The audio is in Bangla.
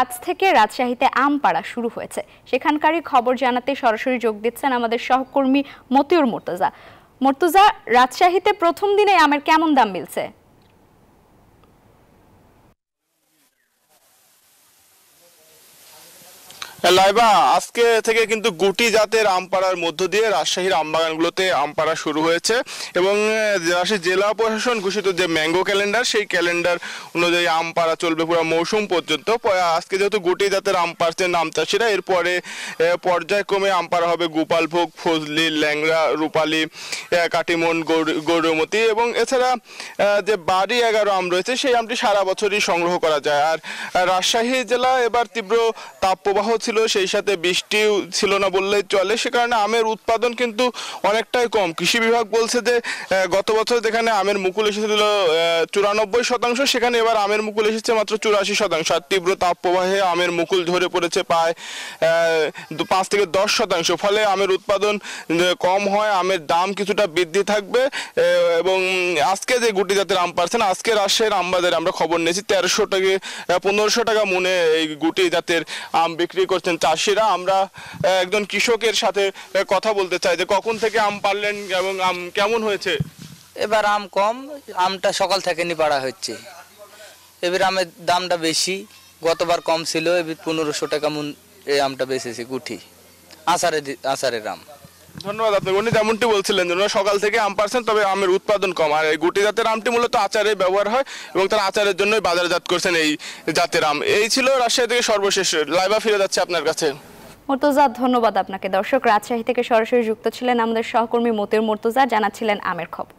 আজ থেকে রাজশাহীতে আম পাড়া শুরু হয়েছে। সেখানকারই খবর জানাতে সরাসরি যোগ দিচ্ছেন আমাদের সহকর্মী মতিউর মুর্তজা। মুর্তজা, রাজশাহীতে প্রথম দিনে আমের কেমন দাম মিলছে? লাইবা, আজকে থেকে কিন্তু গুটি জাতের আম পাড়ার মধ্য দিয়ে রাজশাহীর আমবাগানগুলোতে আম পাড়া শুরু হয়েছে এবং রাজশাহী জেলা প্রশাসন ঘোষিত যে ম্যাঙ্গো ক্যালেন্ডার, সেই ক্যালেন্ডার অনুযায়ী আম পাড়া চলবে পুরো মৌসুম পর্যন্ত। আজকে যেহেতু গুটি জাতের আম পাড়ছেন আম চাষিরা, এরপরে পর্যায়ক্রমে আম পাড়া হবে গোপালভোগ, ফজলি, ল্যাংড়া, রূপালী, কাটিমন, গৌরমতি এবং এছাড়া যে বাড়ি 11 আম রয়েছে সেই আমটি সারা বছরই সংগ্রহ করা যায়। আর রাজশাহী জেলা এবার তীব্র তাপপ্রবাহ ছিল, সেই সাথে বৃষ্টিও ছিল না বললেই চলে, সে কারণে আমের উৎপাদন কিন্তু অনেকটাই কম। কৃষি বিভাগ বলছে যে গত বছর যেখানে আমের মুকুল এসেছিল 94%, সেখানে এবার আমের মুকুল এসেছে মাত্র 84%। আর তীব্র তাপপ্রবাহে আমের মুকুল ঝরে পড়েছে প্রায় 5 থেকে 10%। ফলে আমের উৎপাদন কম হয়, আমের দাম কিছুটা বৃদ্ধি থাকবে। এবং আজকে যে গুটি জাতের আম পাচ্ছেন, আজকে রাজশাহীর আমবাজারে আমরা খবর নিয়েছি 1300 থেকে 1500 টাকা মনে এই গুটি জাতের আম বিক্রি করছেন চাষিরা। আমরা একজন কৃষকের সাথে কথা বলতে চাই যে কখন থেকে আম পারলেন এবং আম কেমন হয়েছে। এবার আম কম, আমটা সকাল থেকে নি পাড়া হচ্ছে। এবার আমের দামটা বেশি, গতবার কম ছিল, এবার 1500 টাকা মন এই আমটা বেচেছে গুটি আষাঢ়ের আম। ধন্যবাদ আপনাকে। উনি যেমনটি বলছিলেন যে সকাল থেকে আম পারছেন, তবে আমের উৎপাদন কম। আর এই গুটি জাতের আমটি মূলত আচারে ব্যবহার হয় এবং তারা আচারের জন্যই বাজারজাত করছেন এই জাতের আম। এই ছিল রাজশাহী থেকে সর্বশেষ। লাইবা ফিরে যাচ্ছে আপনার কাছে। মুর্তজা, ধন্যবাদ আপনাকে। দর্শক, রাজশাহী থেকে সরাসরি যুক্ত ছিলেন আমাদের সহকর্মী মতিউর মুর্তজা, জানাচ্ছিলেন আমের খবর।